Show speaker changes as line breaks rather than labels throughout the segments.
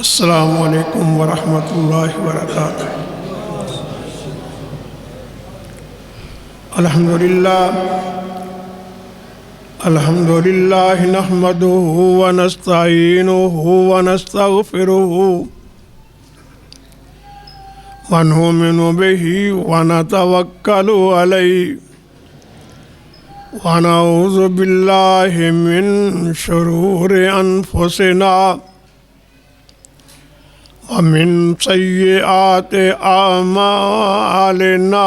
السلام علیکم ورحمۃ اللہ وبرکاتہ۔ الحمدللہ نحمدہ ونستعینہ ونستغفرہ ونؤمن بہ ونتوکل علیہ ونعوذ باللہ من شرور انفسنا ومن سیئات اعمالنا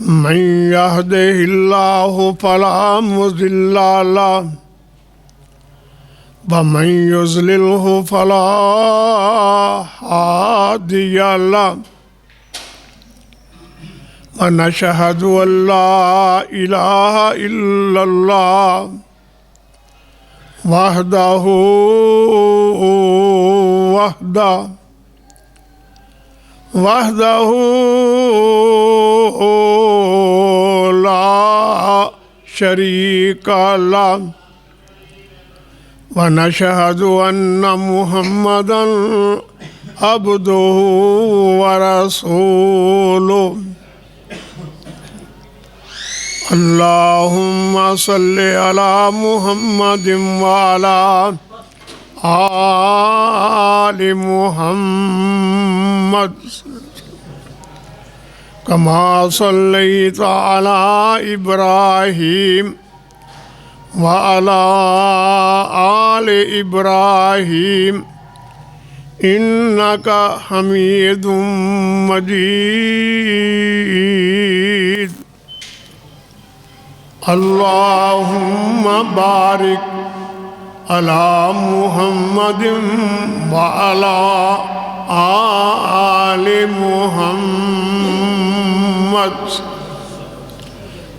من يهده الله فلا مضل له ومن يضلله فلا هادي له ونشهد أن لا إله إلا الله وحده لا شريك له ونشهد أن محمدا عبده ورسوله اللهم صل على محمد وعلى آل محمد كما صليت على إبراهيم وعلى آل إبراهيم إنك حميد مجيد اللهم بارك على محمد وعلى آل محمد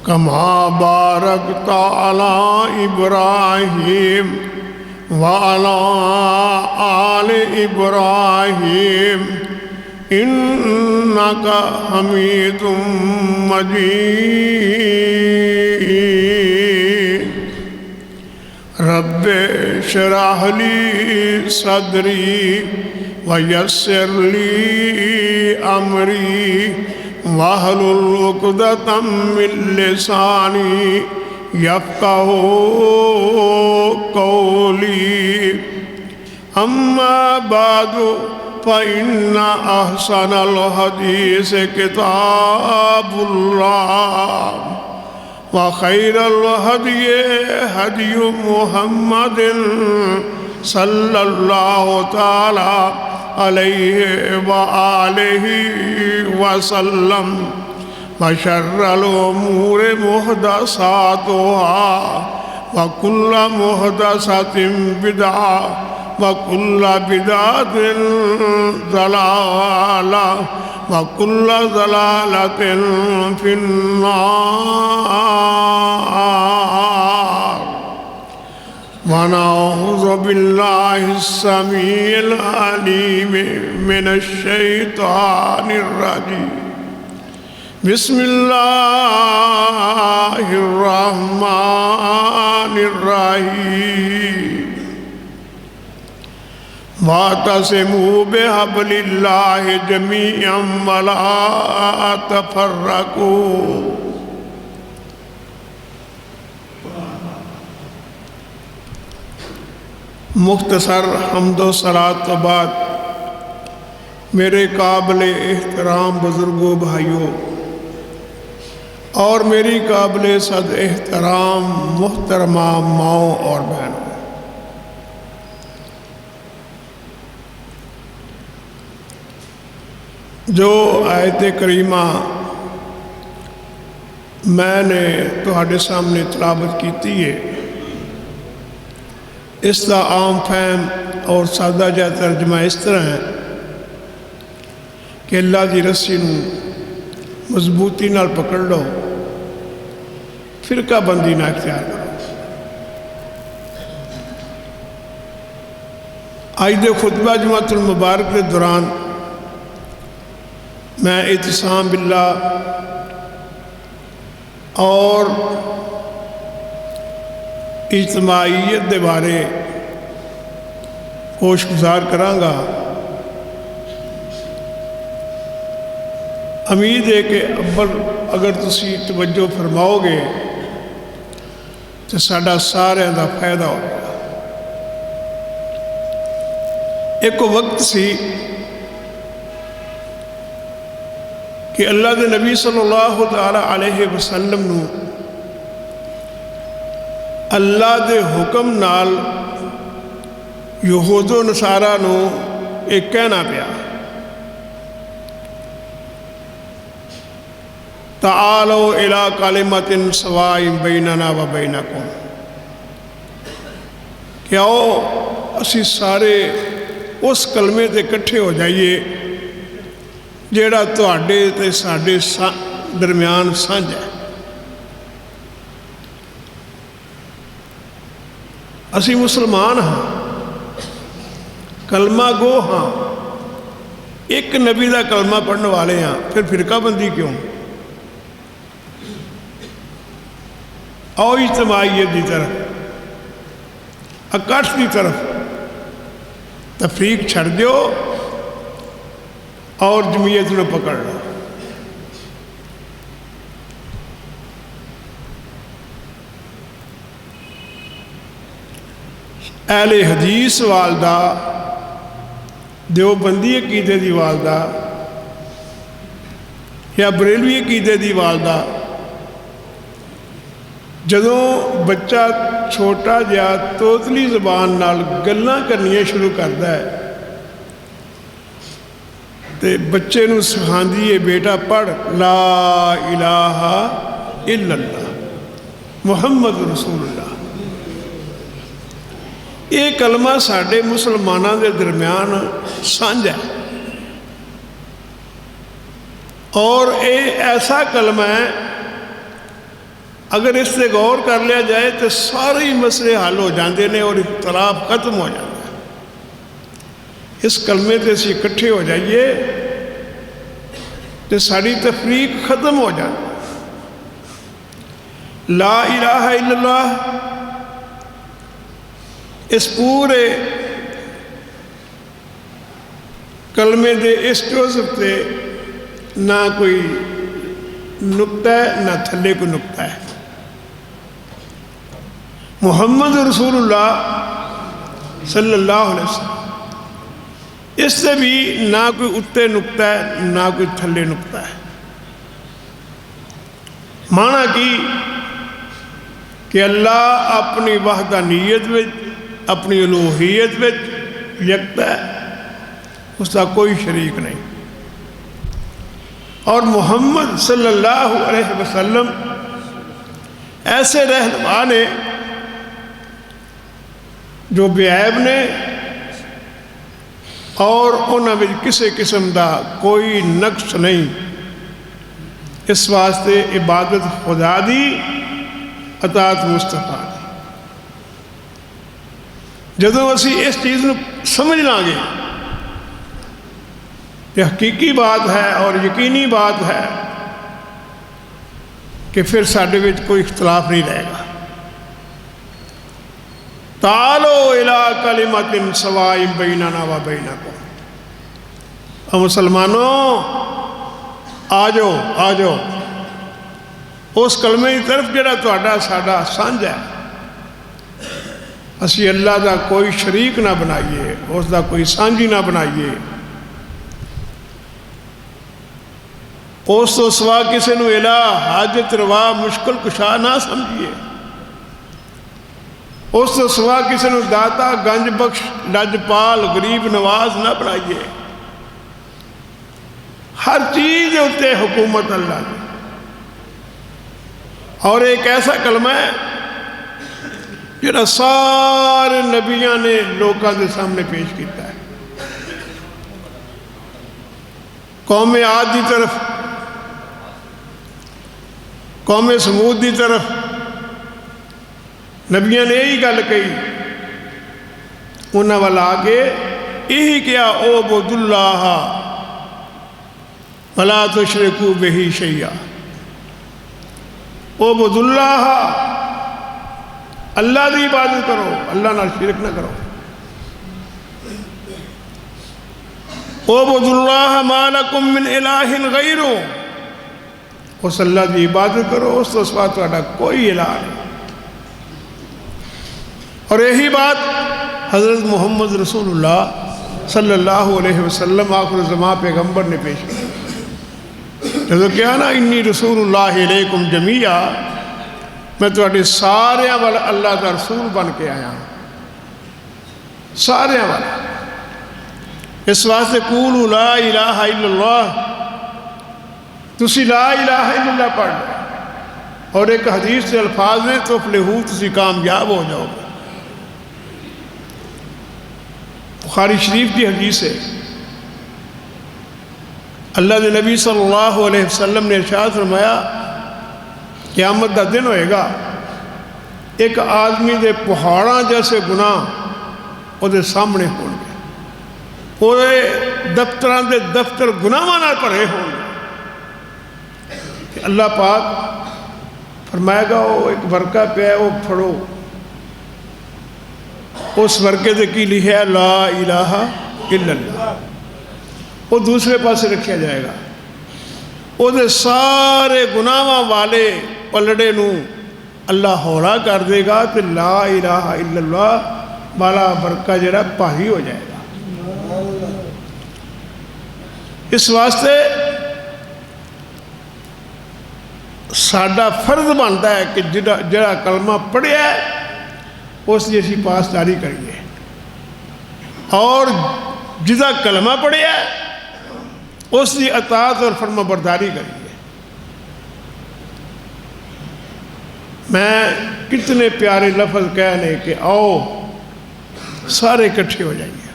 كما باركت على إبراهيم وعلى آل إبراهيم إنك حميد مجيد رب اشرح لي صدري ويسر لي أمري واحلل عقدة من لساني يفقهوا قولي أما بعد فإن أحسن الحديث كتاب الله وخير الهدي هدي محمد صلى الله تعالى عليه وآله وسلم وشر الأمور محدثاتها وكل محدثة بدعة وكل بدعة ضلالة وكل ضلالة في النار ونعوذ بالله السميع العليم من الشيطان الرجيم بسم الله الرحمن الرحيم واعتصموا بحبل الله جميعا ولا تفرقوا مختصر حمد و صلاۃ کے بعد میرے قابل احترام بزرگوں بھائیوں اور میری قابل صد احترام محترمہ ماؤں اور بہنوں، جو آیت کریمہ میں نے تہاڈے سامنے تلاوت کیتی ہے، اس کا عام فہم اور سادہ جا ترجمہ اس طرح ہے کہ اللہ دی رسی نو مضبوطی نال پکڑ لو، فرقہ بندی نہ اختیار کرو۔ آج دے خطبہ جمعۃ المبارک کے دوران میں اعتصام باللہ اور اجتماعیت دے بارے ہوش گزار کرانگا۔ امید ہے کہ اگر تسی توجہ فرماؤ گے تو ساڈا سارے دا فائدہ ہوگا۔ ایک وقت سی کہ اللہ دے نبی صلی اللہ تعالی علیہ وسلم نو اللہ دے حکم نال یہود و نصارہ نو ایک کہنا پیا، تعالوا الی کلمۃ سواء بیننا و بینکم، کہ آؤ اسی سارے اس کلمے تے کٹھے ہو جائیے جیڑا تواڈے تے ساڈے درمیان سانجھ ہے۔ اسی مسلمان ہاں، کلمہ گو ہاں، ایک نبی دا کلمہ پڑھنے والے ہاں، پھر فرقہ بندی کیوں؟ آؤ اجتماعیت دی طرف، اکٹھ دی طرف، تفریق چھڑ دیو اور جمعیت نو پکڑ لو۔ اہل حدیث والدہ، دیوبندی عقیدے دی والدہ یا بریلوی عقیدے دی والدہ، جدوں بچہ چھوٹا جہا توتلی زبان نال گلاں کرنیاں شروع کرتا ہے تے بچے نو سکھاندی ہے، بیٹا پڑھ لا الہ الا اللہ محمد رسول اللہ۔ یہ کلمہ ساڈے مسلمانوں دے درمیان سانجھ ہے، اور یہ ایسا کلمہ ہے اگر اس سے غور کر لیا جائے تو سارے مسئلے حل ہو جاندے نے اور اختلاف ختم ہو جاتا ہے۔ اس کلمے تے اسی اکٹھے ہو جائیے تو ساری تفریق ختم ہو جاتی۔ لا الہ الا اللہ، اس پورے کلمے دے اس جزء تے نہ کوئی نقطہ ہے نہ تھلے کوئی نقطہ ہے۔ محمد رسول اللہ صلی اللہ علیہ وسلم، اس سے بھی نہ کوئی اتے نقطہ ہے نہ کوئی تھلے نقطہ ہے۔ معنی کی کہ اللہ اپنی وحدانیت میں، اپنی الوہیت میں یکتا ہے، اس کا کوئی شریک نہیں۔ اور محمد صلی اللہ علیہ وسلم ایسے رہنما نے جو بے عیب نے اور انہاں وچ کسی قسم دا کوئی نقص نہیں۔ اس واسطے عبادت خدا دی، اطاعت مصطفیٰ دی۔ جدوں اسی اس چیز کو سمجھ لیں گے کہ حقیقی بات ہے اور یقینی بات ہے کہ پھر ساڈے وچ کوئی اختلاف نہیں رہے گا۔ تعالوا الی کلمۃ سواء بیننا و بینکم، اور مسلمانوں آ جاؤ اس کلمے کی طرف جڑا تہاڈا ساڈا سانجھ ہے۔ اسی اللہ دا کوئی شریک نہ بنائیے، اس دا کوئی سانجھی نہ بنائیے، اس تو سوا کسی نو الہ، حاجت روا، مشکل کشا نہ سمجھیے، اس تو سوا کسی نو داتا، گنج بخش، لجپال، غریب نواز نہ بنائیے۔ ہر چیز ہوتے حکومت اللہ کی، اور ایک ایسا کلمہ ہے جنہاں سارے نبیاں نے لوکاں دے سامنے پیش کیتا ہے۔ قوم عاد دی طرف، قوم سمود دی طرف نبیاں نے یہی گل کہی، انہاں والا آگے یہی کیا، اعبدوا اللہ ولا تشرکوا بہ شیئا، اعبدوا اللہ، اللہ دی عبادت کرو، اللہ نال شرک نہ کرو۔ اعبدوا اللہ ما لکم من الہ غیرہ، اس اللہ کی عبادت کرو، اس تو سوا تہاڈا کوئی الہ نہیں۔ اور یہی بات حضرت محمد رسول اللہ صلی اللہ علیہ وسلم آخر الزمان پیغمبر نے پیش کی۔ جب کہا نا انی رسول اللہ علیکم جمیعا، میں تہاڈے سارے والا اللہ کا رسول بن کے آیا ہوں، سارے والا۔ اس واسطے قولوا لا الہ الا اللہ، تسی لا الہ الا اللہ پڑھ لو، اور ایک حدیث سے الفاظ نے تفلحوا، تسی کامیاب ہو جاؤ گے۔ بخاری شریف کی حدیث ہے، اللہ کے نبی صلی اللہ علیہ وسلم نے ارشاد فرمایا قیامت کا دن ہوئے گا، ایک آدمی دے پہاڑاں جیسے گناہ وہ دے سامنے ہون گے، وہ دفتران دے دفتر گناہاں نال بھرے ہون گے کہ اللہ پاک فرمائے گا وہ ایک ورقہ پہ ہے، وہ پھڑو، اس ورقے دے کی لکھا ہے لا الہ الا اللہ، وہ دوسرے پاسے رکھا جائے گا، وہ دے سارے گناہاں والے پلڑے نو اللہ ہولا کر دے گا تو لا الہ الا اللہ والا ورقہ جڑا پاہی ہو جائے گا۔ اس واسطے ساڈا فرض بنتا ہے کہ جڑا کلمہ پڑھیا ہے اس کی اسی پاسداری کریے، اور جدا کلمہ پڑھیا ہے اس کی اطاعت اور فرما برداری کریے۔ میں کتنے پیارے لفظ کہنے کہ آؤ سارے اکٹھے ہو جائیے۔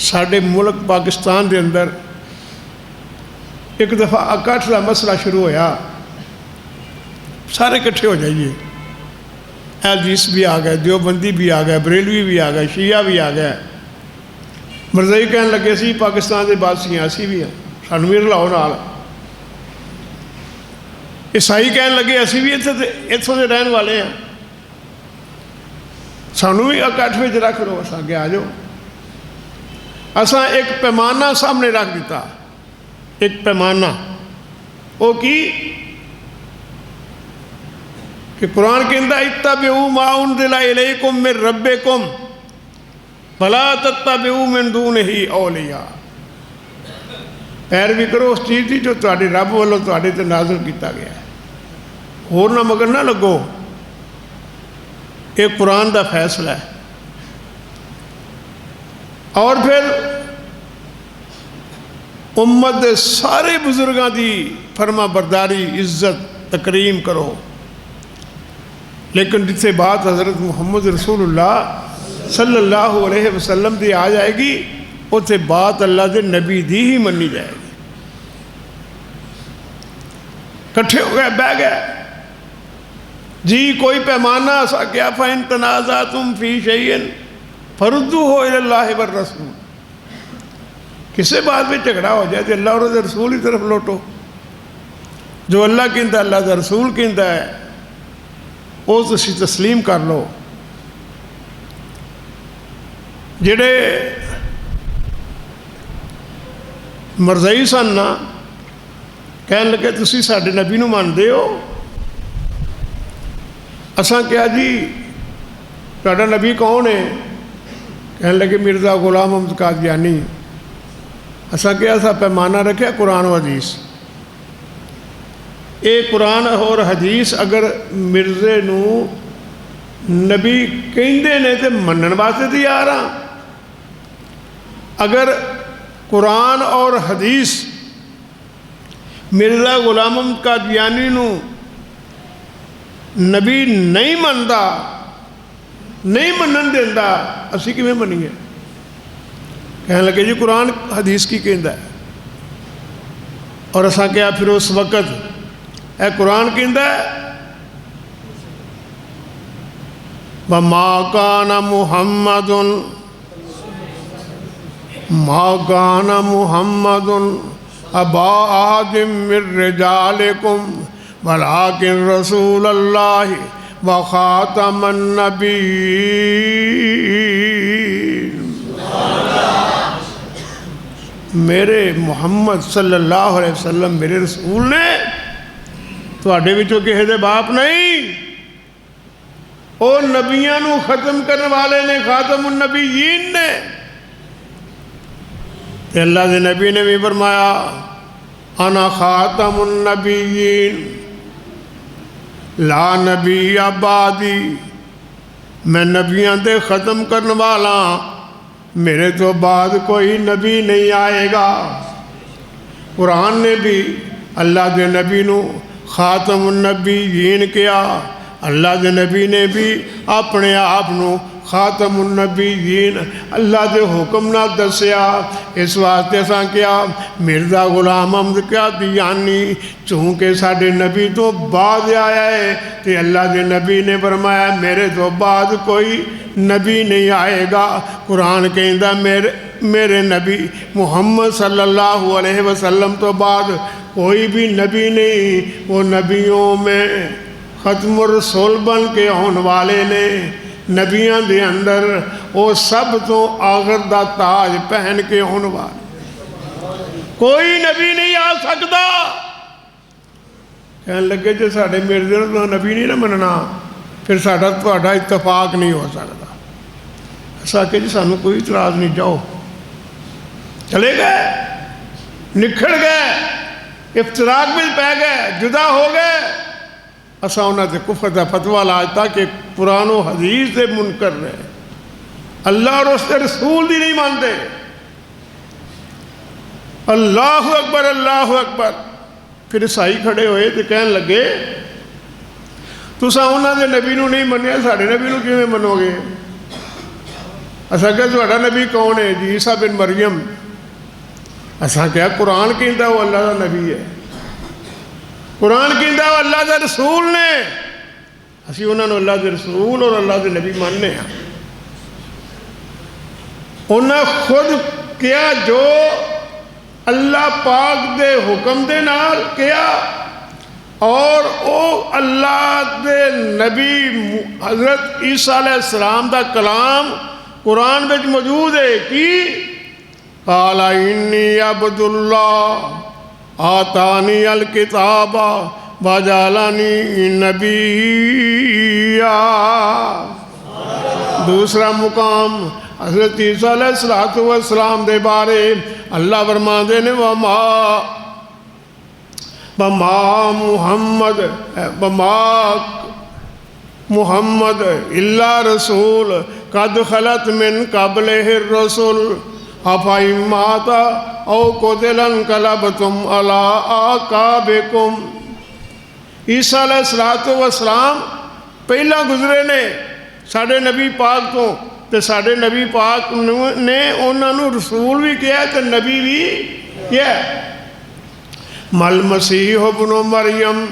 ساڈے ملک پاکستان دے اندر ایک دفعہ اکٹھ کا مسئلہ شروع ہویا، سارے اکٹھے ہو جائیے، حدیث بھی آ گئے، دیوبندی بھی آ گئے، بریلوی بھی آ گئے، شیعہ بھی آ گئے، مرزائی کہنے لگے سی پاکستان دے باسی ہیں، اسی بھی ہیں، سانو بھی رلاؤ نال، عیسائی کہنے لگے اسی بھی اتھوں دے رہن والے ہیں، سانو بھی اکٹھ وچ رکھ لو، اساں اگے آ جاؤ۔ اساں ایک پیمانہ سامنے رکھ دیتا، ایک پیمانہ، وہ کی کہ قرآن کہندا اتبعوا ما انزل الیکم من ربکم ولا تتبعوا من دونہ اولیاء، پیروی کرو اس چیز کی جو تہاڈے رب والوں تہاڈے تے نازل کیتا گیا ہے، ہور نہ مگر نہ لگو، یہ قرآن دا فیصلہ ہے۔ اور پھر امت دے سارے بزرگاں دی فرما برداری عزت تکریم کرو، لیکن جتنے بات حضرت محمد رسول اللہ صلی اللہ علیہ وسلم دی آ جائے گی اتنے بات اللہ دے نبی دی ہی منی جائے گی۔ کٹھے ہو گئے، بہ گئے، جی کوئی پیمانہ ایسا کیا فَإِن تَنَازَعْتُمْ فِي شَيْءٍ فَرُدُّوهُ إِلَى اللَّهِ وَالرَّسُولِ، کسے بات میں جھگڑا ہو جائے تو اللہ اور رسول کی طرف لوٹو، جو اللہ کہندا ہے اللہ کا رسول کہندا ہے وہ تسی تسلیم کر لو۔ جڑے مرزائی سن نا کہنے لگے تسی ساڈے نبی نو مانتے ہو، اساں کیا جی تہاڈا نبی کون ہے؟ کہنے لگے مرزا غلام احمد قادیانی۔ اساں کیا سا پیمانہ رکھے قرآن و حدیث، اے قرآن اور حدیث اگر مرزے نو نبی کہندے نے تے منن واسطے تیار ہاں، اگر قرآن اور حدیث مرزا غلام احمد قادیانی نو نبی نہیں مندا، نہیں منن دیندا، اسی کیویں منیے؟ کہنے لگے جی قرآن حدیث کی کہندا ہے، اور اساں کیا پھر اس وقت اے قرآن کہندا ہے وَمَا كَانَ مُحَمَّدٌ أَبَا أَحَدٍ مِّن رِّجَالِكُمْ وَلَٰكِن رَّسُولَ اللَّهِ وَخَاتَمَ النَّبِيِّينَ۔ میرے محمد صلی اللہ علیہ وسلم میرے رسول نے تواڈے وچوں کسے دے باپ نہیں او نبیاں نو ختم کرنے والے نے خاتم النبیین نے تے اللہ دے نبی نے بھی فرمایا انا خاتم النبیین لا نبی بعدی میں نبیاں دے ختم کرنے والا میرے تو بعد کوئی نبی نہیں آئے گا قرآن نے بھی اللہ دے نبی نو خاتم النبیین کیا اللہ دے نبی نے بھی اپنے آپ نو خاتم النبیین اللہ دے حکم نہ دسیا اس واسطے ساں کیا مرزا غلام احمد قادیانی چونکہ ساڈے نبی تو بعد آیا ہے تے اللہ دے نبی نے فرمایا میرے تو بعد کوئی نبی نہیں آئے گا قرآن کہندا میرے نبی محمد صلی اللہ علیہ وسلم تو بعد کوئی بھی نبی نہیں وہ نبیوں میں ختم الرسول بن کے آن والے نے نبیاں دے اندر وہ سب تو آخر دا تاج پہن کے آن والے کوئی نبی نہیں آ سکتا کہنے لگے جو ساڑھے مرزے تو نبی نہیں نہ مننا پھر ساڑھا تواڈا اتفاق نہیں ہو سکتا ایسا کہ جی سانو کوئی اعتراض نہیں جاؤ چلے گئے نکھڑ گئے افتراق میں پہ گئے جدا ہو گئے اساں انہاں تے کفر دا فتویٰ لاتا کہ قرآن و حدیث دے منکر رہے اللہ اور اس کے رسول دی نہیں مانتے اللہ اکبر اللہ اکبر پھر عیسائی کھڑے ہوئے تے کہنے لگے تساں انہاں دے نبی نو نہیں منیا ساڑھے نبی نو کیویں منو گے اساں کہ تہاڈا نبی کون ہے جی عیسیٰ بن مریم اساں کیا قرآن کہندا وہ اللہ دا نبی ہے قرآن کہندا وہ اللہ دے رسول نے اسی انہوں نے اللہ دے رسول اور اللہ دے نبی ماننے ہیں انہوں خود کیا جو اللہ پاک دے حکم دے نال کیا اور او اللہ دے نبی حضرت عیسیٰ علیہ السلام دا کلام قرآن میں موجود ہے کہ قال انی عبد اللہ آتانی الکتاب وجعلنی نبیا دوسرا مقام حضرت عیسیٰ علیہ السلام دے بارے اللہ فرماندے نے وما محمد الا رسول قد خلت من قبلہ الرسل افئن مات او قتل انقلبتم علی اعقابکم عیسیٰ علیہ السلام پہلا گزرے نے ساڑھے نبی پاک تو تے ساڑھے نبی پاک نے انہوں نے رسول بھی کیا تے نبی بھی کیا مل مسیح ابن مریم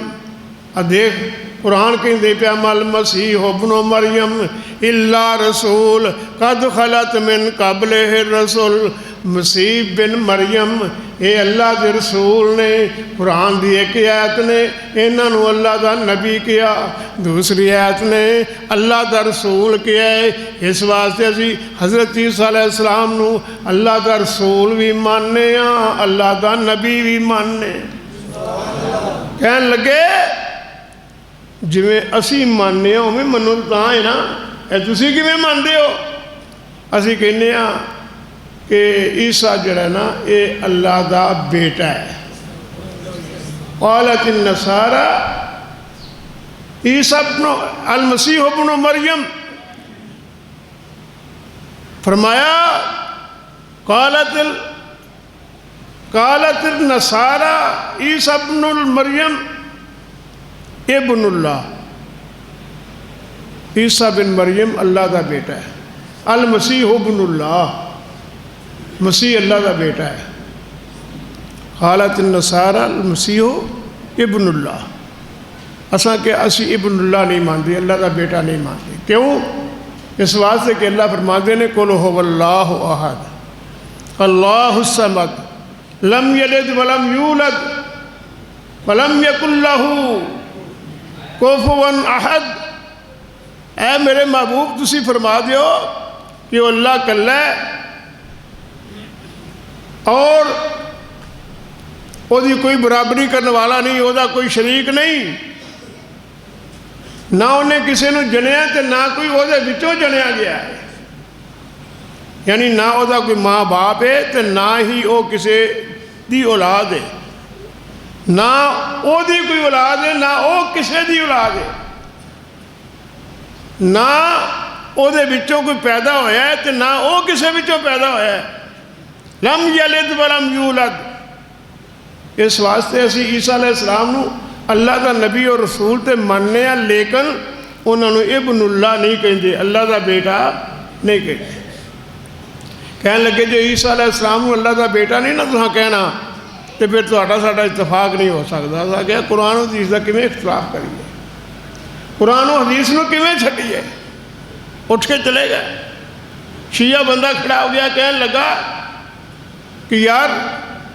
دیکھ قرآن کہیں دے پیا مل مسیح ابن مریم الا رسول قد خلت من قبلہ الرسول مسیح بن مریم اے اللہ دے رسول نے قرآن دی ایک آیت نے انہوں اللہ دا نبی کیا دوسری آیت نے اللہ دا رسول کیا ہے اس واسطے اسی حضرت عیسیٰ علیہ السلام نو اللہ دا رسول بھی ماننے ہاں اللہ دا نبی بھی ماننے کہنے لگے جویں اسی ماننے ہوں میں منو تاں ہے نا اے تسی کیویں مانتے ہو اسی کہنے ہاں کہ عیسیٰ جڑا نا اے اللہ دا بیٹا ہے قالت النصارى عیسیٰ المسیح ابن مریم فرمایا قالت النصارى عیسیٰ ابن مریم ابن اللہ عیسیٰ بن مریم اللہ دا بیٹا ہے المسیح ابن اللہ مسیح اللہ دا بیٹا ہے قالت النصارى المسیح ابن اللہ اساں کہ اسی ابن اللہ نہیں مانتے اللہ دا بیٹا نہیں مانتے کیوں اس واسطے کہ اللہ فرماتے نے قل هو اللہ احد اللہ الصمد لم یلد ولم یولد ولم یکن لہ کفوا احد اے میرے محبوب تسی فرما دیو کہ وہ اللہ کلہ ہے اور ਉਹਦੀ کوئی برابری کرنے والا نہیں, ਉਹਦਾ کوئی شریک نہیں, نہ ਉਹਨੇ ਕਿਸੇ ਨੂੰ ਜਣਿਆ ਤੇ ਨਾ ਕੋਈ ਉਹਦੇ ਵਿੱਚੋਂ ਜਣਿਆ ਗਿਆ ਹੈ. یعنی نہ ਉਹਦਾ ਕੋਈ ਮਾਂ ਬਾਪ ਹੈ ਤੇ ਨਾ ਹੀ ਉਹ ਕਿਸੇ ਦੀ ਔਲਾਦ ਹੈ, ਨਾ ਉਹਦੀ ਕੋਈ ਔਲਾਦ ਹੈ ਨਾ ਉਹ ਕਿਸੇ ਦੀ ਔਲਾਦ ਹੈ, ਨਾ ਉਹਦੇ ਵਿੱਚੋਂ ਕੋਈ ਪੈਦਾ ਹੋਇਆ ਹੈ ਤੇ ਨਾ ਉਹ ਕਿਸੇ ਵਿੱਚੋਂ ਪੈਦਾ ਹੋਇਆ ਹੈ. لم یلد ولم یولد. اس واسطے اسی عیسیٰ علیہ السلام نو اللہ دا نبی اور رسول تے مننے ہیں, لیکن انہوں نے ابن اللہ نہیں کہندے, اللہ دا بیٹا نہیں کہندے. کہنے لگے جو عیسیٰ علیہ السلام نو اللہ دا بیٹا نہیں نا تساں کہنا تے پھر تہاڈا ساڈا اتفاق نہیں ہو سکدا. اساں کہیا قرآن و حدیث دا کیویں اختلاف کریے, قرآن و حدیث نو کیویں چھڈیے. اٹھ کے چلے گئے. شیعہ بندہ کھڑا ہو گیا, کہنے لگا کہ یار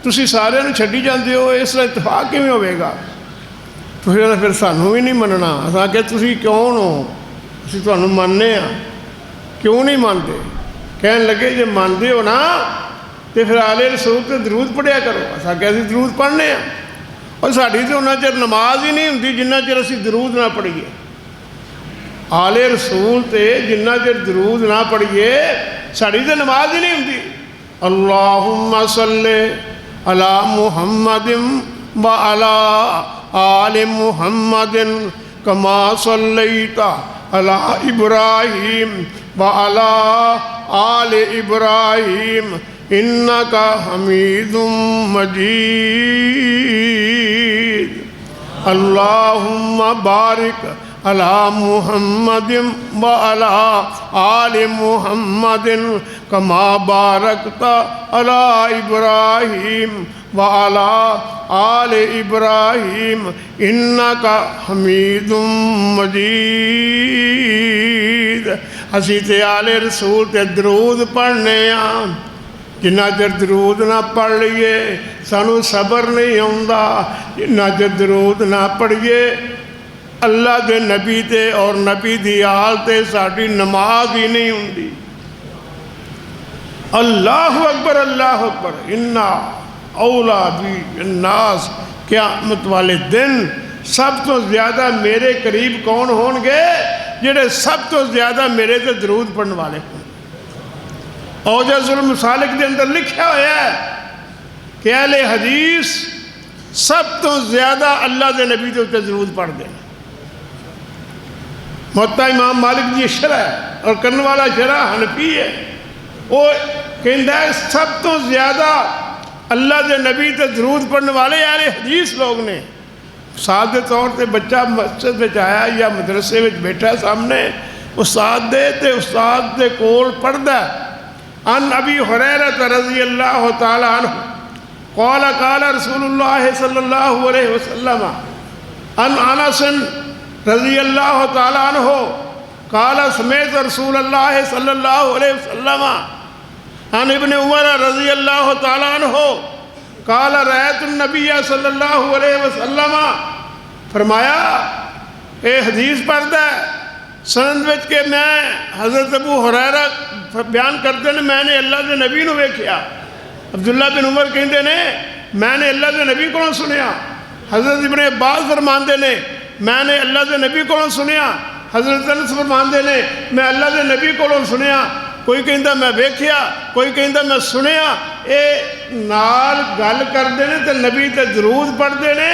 تسی سارے نو چھڈی جاندے ہو, اس طرح اتفاق کیویں ہوئے گا, پھر سانوں بھی نہیں مننا. اساں کہ تسی کون ہو, اسی تانوں مننے ہاں, کیوں نہیں مانتے؟ کہنے لگے جے مانتے ہو نا تو پھر آل رسول تے درود پڑھیا کرو. اساں کہ اسی درود پڑھنے ہیں, اور ساڈی تے اُنّا چر نماز ہی نہیں ہوندی جنہ چر اسی درود نہ پڑھیے. آل رسول تے جنہ چر درود نہ پڑھیے ساڈی تے نماز ہی نہیں ہوندی. اللہم صلی علی محمد وعلی آل محمد کما صلیت علی ابراہیم وعلی آل ابراہیم انکا حمید مجید. اللہم بارک علی محمد وعلی آل محمد کما بارکت علی ابراہیم وعلی آل ابراہیم انکا حمید مجید. اسی تے آل رسول تے درود پڑھنے ہاں, جنہ چر درود نہ پڑھ لیے سانو صبر نہیں آؤندا, جنہ چر درود نہ پڑھیے اللہ دے نبی تے اور نبی دی آل تے ساڈی نماز ہی نہیں ہوندی. اللہ اکبر اللہ اکبر. انا اولا بی الناس, قیامت والے دن سب تو زیادہ میرے قریب کون ہون گے؟ جڑے سب تو زیادہ میرے تے درود پڑھنے والے ہوں. اوجز المسالک دے اندر لکھا ہوا ہے کہ اہل حدیث سب تو زیادہ اللہ دے نبی تے درود پڑھ دیں. موطا امام مالک دی شرح ہے اور کرنے والا شرح حنفی ہے, وہ کہندہ ہے سب تو زیادہ اللہ دے نبی تے درود پڑھنے والے اہل حدیث لوگ نے. استاد دے طور تے بچہ مسجد میں آیا یا مدرسے میں بیٹھا سامنے استاد دے کول پڑھدا ہے. ان ابی ہریرہ رضی اللہ تعالی عنہ قال قال رسول اللہ صلی اللہ علیہ وسلم ان انس رضی اللہ تعالی عنہ قال سمعت رسول اللہ صلی اللہ علیہ وسلم عن ابن عمر رضی اللہ تعالی عنہ قال رأیت النبی صلی اللہ علیہ وسلم, فرمایا اے حدیث پڑھتا ہے سند وچ کہ میں حضرت ابو ہریرہ بیان کرتے ہیں میں نے اللہ دے نبی نو ویکھیا. عبداللہ بن عمر کہندے نے میں نے اللہ دے نبی کو سنیا. حضرت ابن عباس فرماندے نے میں نے اللہ دے نبی کو سنیا. حضرت انس فرماندے نے میں اللہ دے نبی کو سنیا. کوئی کہندہ میں ویکھیا, کوئی کہندہ میں سنیا. اے نال گل کردے نے تے نبی تے درود پڑھدے نے.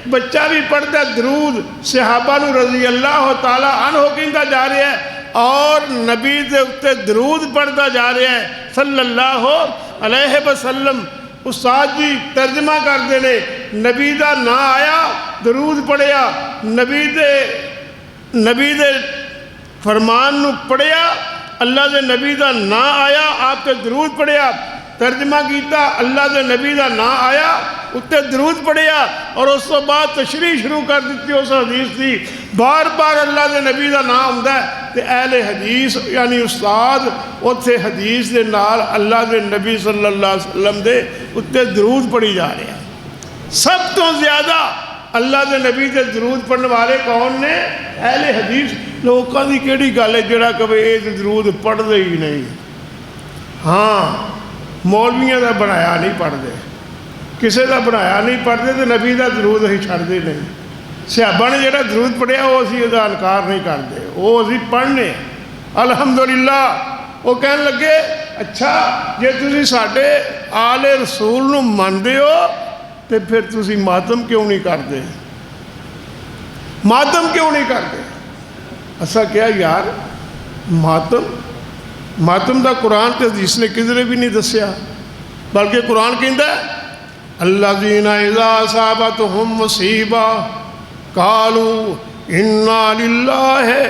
بچہ بھی پڑھتا درود صحابہ نو رضی اللہ تعالی عنہ کہندہ جا رہا ہے اور نبی دے اتے درود پڑھتا جا رہا ہے صلی اللہ علیہ وسلم. استاد جی ترجمہ کردے نے نبی دا نا آیا درود پڑھیا, نبی دے فرمان نو پڑھیا, اللہ دے نبی دا نا آیا آپ تے درود پڑھیا. ترجمہ کیتا اللہ دے نبی دا نا آیا اتے درود پڑھیا اور اس تو بعد تشریح شروع کر دیتی اس حدیث دی. بار بار اللہ دے نبی دا نا ہوندا ہے تے اہل حدیث یعنی استاد اتھے حدیث دے نال اللہ دے نبی صلی اللہ علیہ وسلم دے اتے درود پڑھی جا رہے ہیں. سب تو زیادہ اللہ دے نبی دے درود پڑھنے والے کون نے؟ اہل حدیث. لوگوں دی کیڑی گل ہے جڑا کبھی یہ درود پڑھ دے ہی نہیں. ہاں ਮੌਲਵੀਆਂ ਦਾ ਬਣਾਇਆ ਨਹੀਂ ਪੜ੍ਹਦੇ, ਕਿਸੇ ਦਾ ਬਣਾਇਆ ਨਹੀਂ ਪੜ੍ਹਦੇ, ਤੇ ਨਬੀ ਦਾ ਦਰੂਦ ਅਸੀਂ ਛੱਡਦੇ ਨਹੀਂ। ਸਹਾਬਾ ਨੇ ਜਿਹੜਾ ਦਰੂਦ ਪੜ੍ਹਿਆ ਉਹ ਅਸੀਂ ਉਹਦਾ ਇਨਕਾਰ ਨਹੀਂ ਕਰਦੇ, ਉਹ ਅਸੀਂ ਪੜ੍ਹਨੇ ਅਲਹਮਦੁਲਿਲਾ। ਉਹ ਕਹਿਣ ਲੱਗੇ ਅੱਛਾ ਜੇ ਤੁਸੀਂ ਸਾਡੇ ਆਲੇ ਰਸੂਲ ਨੂੰ ਮੰਨਦੇ ਹੋ ਤੇ ਫਿਰ ਤੁਸੀਂ ਮਾਤਮ ਕਿਉਂ ਨਹੀਂ ਕਰਦੇ, ਮਾਤਮ ਕਿਉਂ ਨਹੀਂ ਕਰਦੇ? ਅਸਾਂ ਕਿਹਾ ਯਾਰ ਮਾਤਮ ਦਾ ਕੁਰਾਨ ਤੇ ਹਦੀਸ ਨੇ ਕਿਧਰੇ ਵੀ ਨਹੀਂ ਦੱਸਿਆ, ਬਲਕਿ ਕੁਰਾਨ ਕਹਿੰਦਾ ਅੱਲਜ਼ੀਨਾ ਇਜ਼ਾ ਅਸਾਬਤਹੁਮ ਮੁਸੀਬਾ ਕਾਲੂ ਇੰਨਾ ਲਿல்லாਹਿ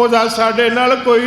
ਉਹਦਾ ਸਾਡੇ ਨਾਲ ਕੋਈ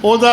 ਉਹਦਾ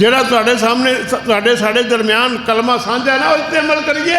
ਜਿਹੜਾ ਤੁਹਾਡੇ ਸਾਹਮਣੇ ਸਾਡੇ ਦਰਮਿਆਨ ਕਲਮਾ ਸਾਂਝਾ ਨਾ ਉਸ 'ਤੇ ਅਮਲ ਕਰੀਏ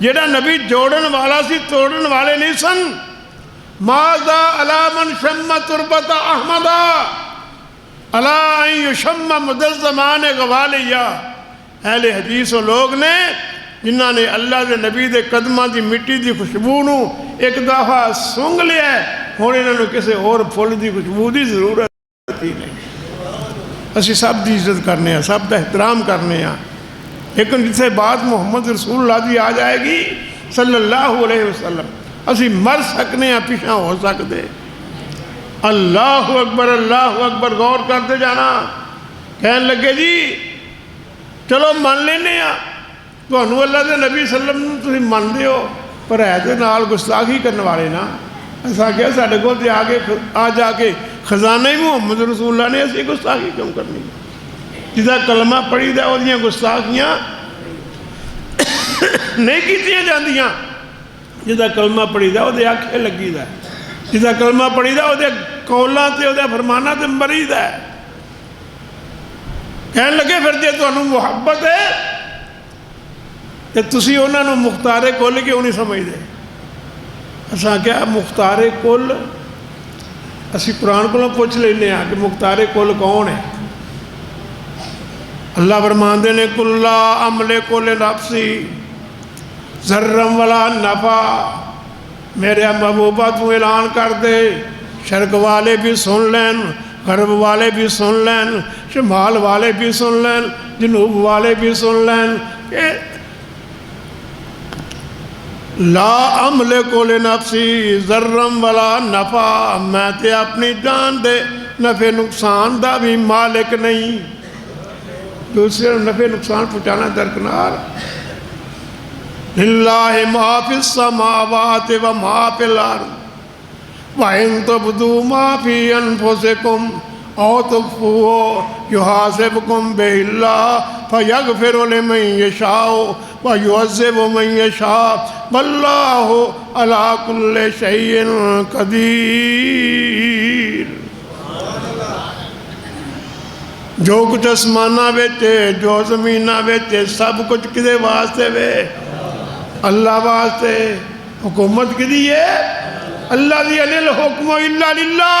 جڑا نبی جوڑن والا سی توڑن والے نہیں سن. ماذا علی من شم تربت احمدا الا ان یشم مدزمان غوالیا. اہل حدیث و لوگ نے جنہاں نے اللہ دے نبی دے قدماں دی مٹی دی خوشبو نو ایک دفعہ سونگ لیا ہے، ہن انہاں نوں کسے اور پھل دی خوشبو دی ضرورت ہی نہیں. اسی سب دی عزت کرنے ہیں، سب دا احترام کرنے ہیں، لیکن جسے بات محمد رسول اللہ دی آ جائے گی صلی اللہ علیہ وسلم اسی مر سکنے ہیں، پیچھا ہو سکتے. اللہ اکبر غور کرتے جانا. کہنے لگے جی چلو مان لینے ہیں تو انہوں اللہ دے نبی صلی اللہ علیہ وسلم تسی مان دے ہو، پر ہے تے نال گستاخی کرنے والے نا. ایسا کیا ساڑھے کو تے آ جا کے خزانہ ہی محمد رسول اللہ نے ایسی گستاخی کیوں کرنی؟ جدا کلمہ پڑھی دا وہ دیاں گستاخیاں نہیں کیتیاں جاندیاں. جدا کلمہ پڑھی دا وہ دے آنکھیں لگی دا، جدا کلمہ پڑھی دا وہ دے قولاں تے وہ دے فرمانہ تے مری دا. کہنے لگے پھر جے تو انہوں محبت ہے کہ تسی انہوں نے مختار کل کیوں نہیں سمجھ دے؟ اساں کیا مختار کل اسی قرآن کو پوچھ لینے ہیں کہ مختار کل کون ہے؟ اللہ فرماندے نے کل لا املک لنفسی ذرم ولا نفع. میرے محبوبہ تو اعلان کر دے، شرق والے بھی سن لین، غرب والے بھی سن لین، شمال والے بھی سن لین، جنوب والے بھی سن لین کہ لا املک لنفسی ذرم ولا نفع. میں تے اپنی جان دے نفع نقصان دا بھی مالک نہیں. دوسرے نفع نقصان پہنچانا درکنار. للہ ما فی السماوات و ما فی الارض وَإِن تُبْدُوا مَا فِي أَنفُسِكُمْ أَوْ تُخْفُوهُ يُحَاسِبْكُم بِهِ اللَّهُ فَيَغْفِرُ لِمَن يَشَاءُ وَيُعَذِّبُ مَن يَشَاءُ وَاللَّهُ عَلَىٰ كُلِّ شَيْءٍ قَدِيرٌ. جو کچھ اسمانہ بیٹے جو زمینہ بیٹے سب کچھ کدے واسطے وے؟ اللہ واسطے. حکومت کدی ہے؟ اللہ دی علی الحکم الا للہ.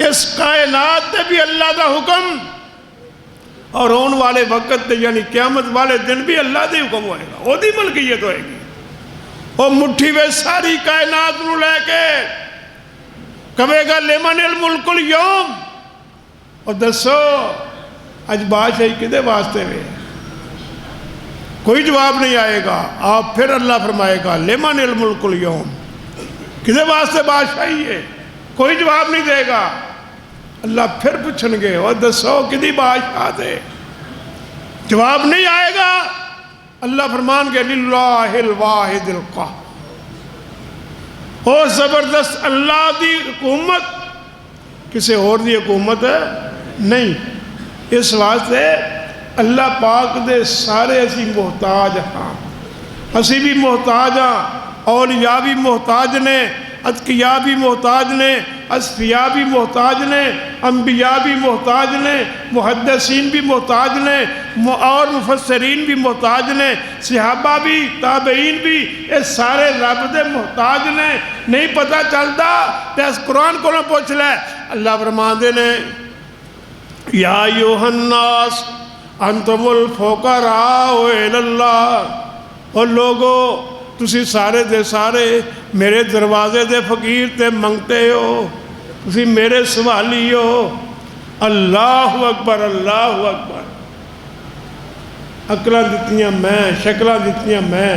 اس کائنات تے بھی اللہ دا حکم اور آن والے وقت تے یعنی قیامت والے دن بھی اللہ دے حکم ہوئے گا، وہ دی ملکیت ہوئے گی. وہ مٹھی وے ساری کائنات نو لے کے کہے گا لمن الملک اليوم. اور دسو اج بادشاہی کدے واسطے وے؟ کوئی جواب نہیں آئے گا. آپ پھر اللہ فرمائے گا لمن الملک اليوم، کدے واسطے بادشاہی ہے؟ کوئی جواب نہیں دے گا. اللہ پھر پوچھن گے اور دسو کدی بادشاہ دے؟ جواب نہیں آئے گا. اللہ فرمان گے للہ الواحد القہار. اور زبردست اللہ دی حکومت کسی اور دی حکومت ہے نہیں. اس واسطے اللہ پاک دے سارے اسی محتاج ہاں. اسی بھی محتاج ہاں، اولیاء بھی محتاج نے، اتقیاء بھی محتاج نے، اصفیاء بھی محتاج نے، انبیاء بھی محتاج نے، محدثین بھی محتاج نے، اور مفسرین بھی محتاج نے، صحابہ بھی، تابعین بھی، یہ سارے رب دے محتاج نے. نہیں پتہ چلتا تو اس قرآن کو نہ پوچھ لے. اللہ فرماندے نے یا ایھا الناس انتم الفقراء الی اللہ. اور لوگو تسی سارے دے سارے میرے دروازے دے فقیر تے منگتے ہو، تسی میرے سوالی ہو. اللہ اکبر اللہ اکبر. عقلاں دتیاں میں، شکلاں دتیاں میں،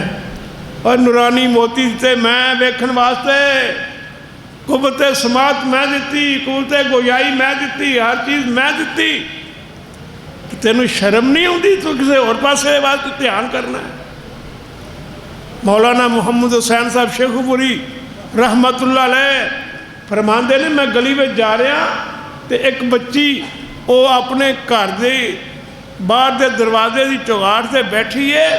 اور نورانی موتی دیتے میں ویکھن واسطے، قوت سماعت میں دیتی، قوت گویائی میں دیتی، ہر چیز میں دیتی. تینوں شرم نہیں ہوندی تو کسی اور پاسے بات دھیان کرنا ہے. مولانا محمد حسین صاحب شیخ پوری رحمت اللہ علیہ فرماندے نے میں گلی میں جا رہا تے ایک بچی وہ اپنے گھر دے باہر دے دروازے دی چوگاٹ سے بیٹھی ہے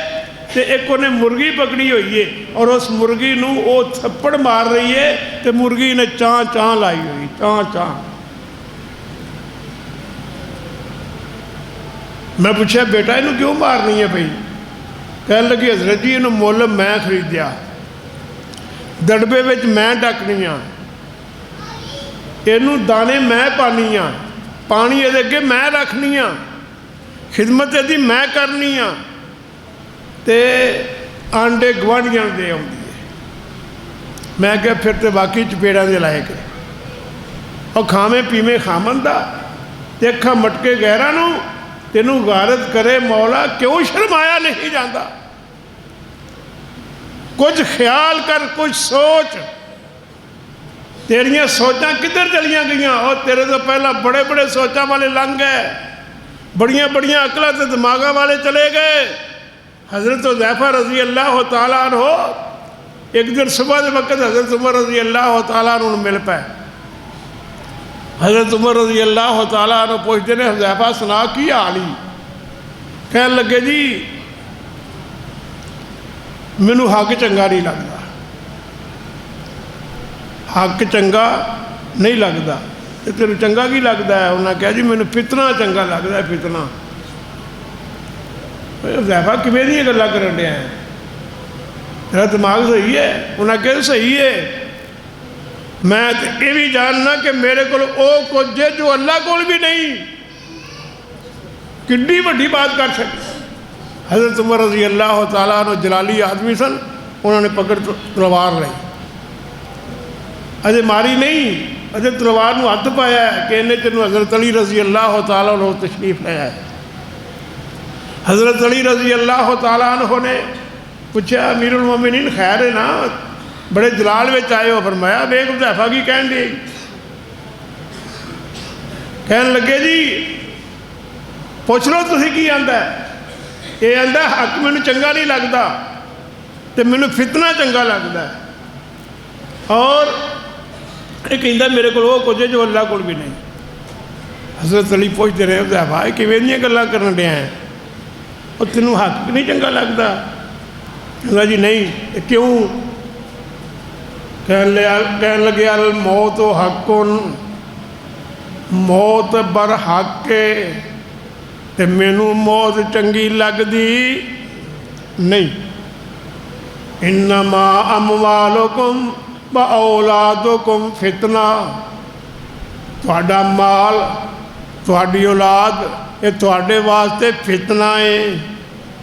تے ایک انہیں مرغی پکڑی ہوئی ہے اور اس مرغی نو وہ تھپڑ مار رہی ہے تے مرغی نے چاں چاں لائی ہوئی، چاں چاں. میں پوچھا بیٹا انہوں کیوں مارنی ہے بھائی؟ کہنے لگی حضرت جی انہوں مول میں خریدیا، دڑبے وچ میں ڈکنی ہاں، یہ دانے میں پانی ہاں، پانی یہ اگے میں رکھنی ہاں، خدمت یہ میں کرنی ہاں، تے آنڈے گوانڈیاں دے آؤں ہے۔ میں کہا پھر تو واقعی چپیڑا دے لائے گئے اور کھامے پیمے خامن دا دیکھا مٹکے گہرا نو تینوں غارت کرے مولا کیوں شرمایا نہیں جاندہ، کچھ خیال کر، کچھ سوچ، تیریاں سوچاں کدھر چلیاں گئیاں، اور تیرے تو پہلا بڑے بڑے سوچاں والے لنگ گئے، بڑیاں بڑیاں عقلہ تے دماغہ والے چلے گئے۔ حضرت حذیفہ رضی اللہ تعالیٰ عنہ ایک دن صبح دے وقت حضرت عمر رضی اللہ تعالیٰ عنہ مل پائے۔ حضرت عمر رضی اللہ تعالیٰ عنہ پوچھتے ہیں حذیفہ سنا کی حالی، کہنے لگے جی مینوں حق چنگا نہیں لگتا، حق چنگا نہیں لگتا، تینوں چنگا کی لگتا ہے؟ انہوں نے کہا جی مینوں فتنہ چنگا لگتا ہے، فتنہ۔ حذیفہ کیویں دیاں گلاں کرن ڈیا ہیں، تیرا دماغ صحیح ہے؟ انہوں نے کہا صحیح ہے، میں یہ بھی جاننا کہ میرے کو کچھ ہے جو اللہ کو بھی نہیں، کڈی بڑی بات کر سکتے۔ حضرت عمر رضی اللہ تعالیٰ عنہ جلالی آدمی سن، انہوں نے پکڑ تلوار لی، اجے ماری نہیں، اجے تلوار نو ہاتھ پایا ہے کہ انہیں تینوں حضرت علی رضی اللہ تعالیٰ عنہ تشریف لے آئے۔ حضرت علی رضی اللہ تعالیٰ عنہ نے پوچھا امیر المومنین خیر ہے نا، بڑے جلال میں آئے ہو؟ فرمایا بیگ حذیفہ کی کہن دی، کہن لگے جی پوچھ لو تسی کی آندا ہے؟ یہ آندا حق مینوں چنگا نہیں لگتا تے مینوں فتنہ چنگا لگتا ہے، اور یہ کہندا میرے کو کچھ ہے جو اللہ کو بھی نہیں۔ حضرت علی پوچھتے رہے حذیفہ کیویں دیاں گلاں کرن ڈیا ہیں، اور تینوں حق نہیں چنگا لگتا؟ کہا جی نہیں، کیوں؟ کہنے لگے الموت حق، موت بر حق، تے مینوں موت چنگی لگ دی نہیں۔ انما اموالکم و اولادکم فتنہ، تہاڈا مال، تہاڈی اولاد یہ تہاڈے واسطے فتنہ ہے،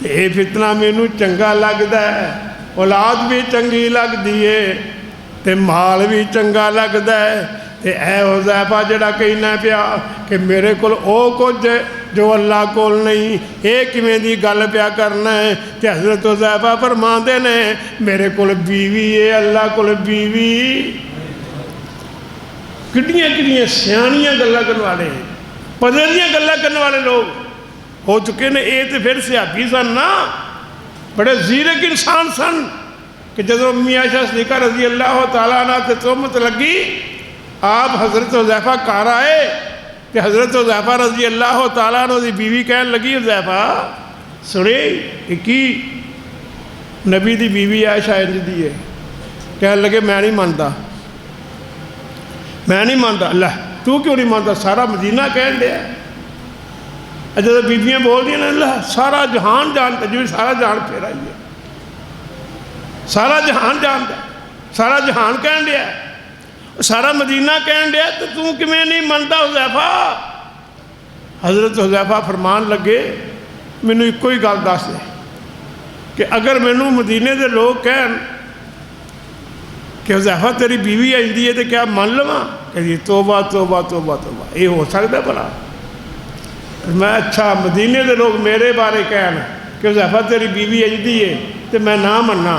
تے یہ فتنہ مینوں چنگا لگدا ہے، اولاد بھی چنگی لگدی ہے تے مال بھی چنگا لگدا ہے، تے اے حذیفہ جڑا کہنا پیا کہ میرے کول او کچھ جو اللہ کول نہیں، اے کیویں دی گل پیا کرنا ہے؟ تے حضرت حذیفہ فرماندے نے میرے کول بیوی ہے، اللہ کول بیوی۔ کڈیاں کڈیاں سیانیاں گلاں کرن والے، پدے دیاں گلاں کرن والے لوگ ہو چکے نے۔ اے تے پھر صحابی سن نا، بڑے زیرک انسان سن کہ جدو میاں عائشہ صدیقہ رضی اللہ تعالیٰ عنہ تے تہمت لگی، آپ حضرت حذیفہ گھر آئے کہ حضرت حذیفہ رضی اللہ تعالیٰ عنہ دی بیوی کہنے لگی حذیفہ سنے کی نبی دی بیوی عائشہ انج دی ہے، کہنے لگے میں نہیں مانتا، میں نہیں مانتا۔ اللہ تو کیوں نہیں مانتا؟ سارا مدینہ کہن دیا، جب بیبیاں بول دیا نا اللہ سارا جہان جانتا، جو سارا جہان پھیرا ہی ہے، سارا جہان جانتا، سارا جہان کہن دیا، سارا مدینہ کہن دیا، تو کیویں نہیں مانتا حذیفہ؟ حضرت حذیفہ فرمان لگے مینوں ایک ہی گل دس دے کہ اگر مینوں مدینے دے لوگ کہن کہ حذیفہ تیری بیوی آئی ہے تو کیا مان لواں؟ کہ جی توبہ توبہ توبہ توبہ، یہ ہو سکتا بھلا؟ میں اچھا مدینے دے لوگ میرے بارے کہن کہ حذیفہ تیری بیوی آئی ہے تو میں نہ مننا،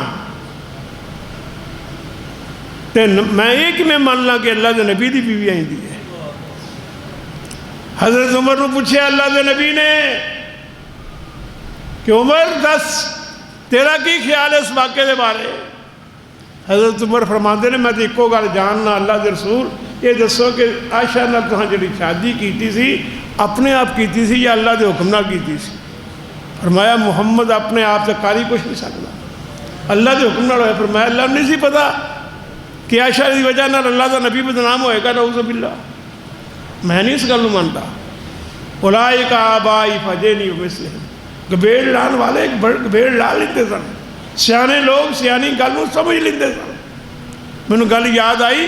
تے میں یہ کہ میں مان لا کہ اللہ دے نبی دی بیوی آئی ہے۔ حضرت عمر نے پوچھے اللہ دے نبی نے کہ عمر دس تیرا کی خیال ہے اس واقعے دے بارے؟ حضرت عمر فرماندے نے میں تو ایکو گل جاننا اللہ دے رسول، یہ دسو کہ عائشہ نال تہاں جڑی شادی کیتی سی اپنے آپ کیتی سی یا اللہ دے حکم نال کیتی سی؟ فرمایا محمد اپنے آپ سے کاری کچھ نہیں سکتا، اللہ دے حکم نال ہویا۔ فرمایا اللہ نہیں سی پتا کہ عائشہ دی وجہ نال اللہ دا نبی بدنام ہوئے گا، نعوذ باللہ، میں نہیں اس گل مانتا۔ اولئک آبائی فجینی ومثلہم، ਗਬੇੜ ਲਾਉਣ ਵਾਲੇ ਗਬੇੜ ਲਾ ਲੈਂਦੇ ਸਨ। ਸਿਆਣੇ ਲੋਕ ਸਿਆਣੀ ਗੱਲ ਨੂੰ ਸਮਝ ਲੈਂਦੇ ਸਨ। ਮੈਨੂੰ ਗੱਲ ਯਾਦ ਆਈ,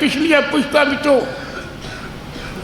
ਪਿਛਲੀਆਂ ਪੁਸ਼ਤਾਂ ਵਿੱਚੋਂ,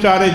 4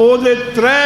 ਉਹਦੇ ਤਰੇ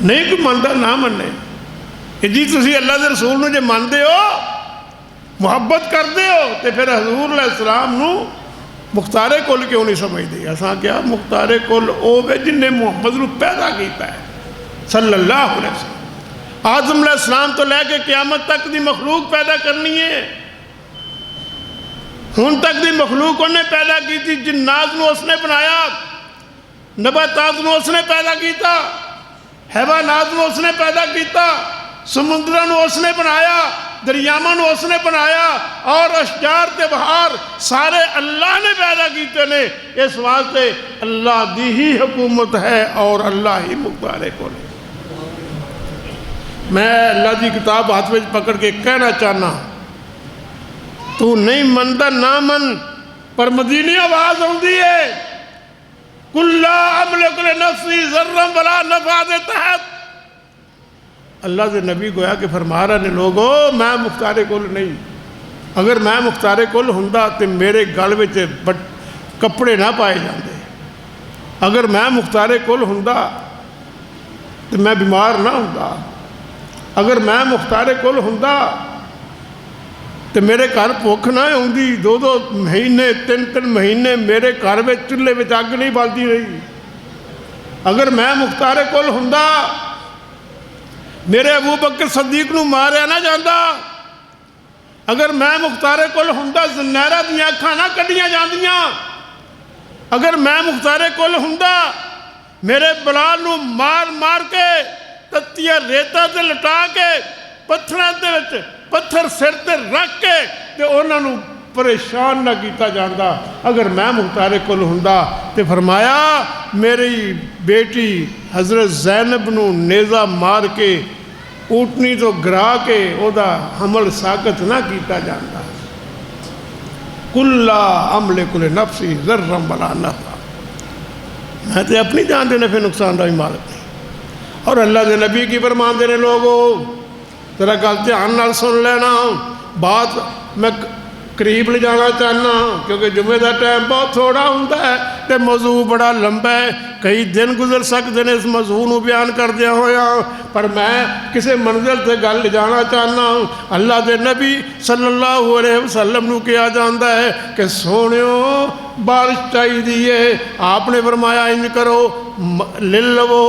نہیں کوئی منتا نہ منے کہ جی تسی اللہ دے رسول نو جے مانتے ہو محبت کرتے ہو تو پھر حضور علیہ السلام نو مختار کل کیوں نہیں سمجھتے؟ اساں کیا مختار کل او وے جن نے محمد نو پیدا کیتا ہے صلی اللہ علیہ وسلم۔ آدم علیہ السلام تو لے کے قیامت تک دی مخلوق پیدا کرنی ہے، ہن تک دی مخلوق انہیں پیدا کی تھی، جنات نو اس نے بنایا، نباتات نو اس نے پیدا کیتا، حیوانات نو اس نے پیدا کیتا، سمندروں نو اس نے بنایا، دریاواں نو اس نے بنایا، اور اشجار تے بہار سارے اللہ نے پیدا کیتے نے۔ اس واسطے اللہ دی ہی حکومت ہے اور اللہ ہی مختار کل ہے۔ میں اللہ دی کتاب ہاتھ میں پکڑ کے کہنا چاہنا، تو نہیں منتا نہ من، پر مدینی آواز ہوندی ہے قُلْ لَا أَمْلِكُ لِنَفْسِي ضَرًّا وَلَا نَفْعًا دے تحت اللہ دے نبی گویا کہ فرما رہے ہیں لوگو میں مختار کل نہیں، اگر میں مختار کل ہوندا تو میرے گل وچ کپڑے نہ پائے جاندے، اگر میں مختار کل ہوندا تو میں بیمار نہ ہوندا، اگر میں مختار کل ہوندا تو میرے گھر بھوک نہ ہوندی، 2 مہینے 3 مہینے میرے گھر میں چولہے میں اگ نہیں بلدی رہی، اگر میں مختار کل ہوندا میرے ابو بکر صدیق نو ماریا نہ جاندا، اگر میں مختار کل ہوندا زنیرہ دیاں اکھاں نہ کڈیاں جاندیاں، اگر میں مختار کل ہوندا میرے بلال نو مار مار کے تتیاں ریتا تے لٹا کے پتھراں دے وچ پتھر سر تے رکھ کے تے انہاں نو پریشان نہ کیتا جاندا، اگر میں مختار کل ہوندا تے فرمایا میری بیٹی حضرت زینب نو نیزہ مار کے اونٹنی تو گرا کے او دا حمل ساقت نہ کیتا جاندا۔ قُلْ لَا أَمْلِكُ لِنَفْسِي ضَرًّا وَلَا نَفْعًا، میں تے اپنی جان دے نفع نقصان دا مالک نہیں۔ اور اللہ دے نبی کی فرمان دینے لوگو ذرا گل دھیان نال سن لینا، بات میں قریب لے جانا چاہنا کیونکہ جمعے دا ٹائم بہت تھوڑا ہوتا ہے تے موضوع بڑا لمبا ہے، کئی دن گزر سکتے ہیں اس موضوع نو بیان کردیا ہویا، پر میں کسے منزل تے گل لے جانا چاہنا۔ اللہ دے نبی صلی اللہ علیہ وسلم نو کیا جاندا ہے کہ سونیو بارش چاہی دیئے، آپ نے فرمایا انج کرو لے لو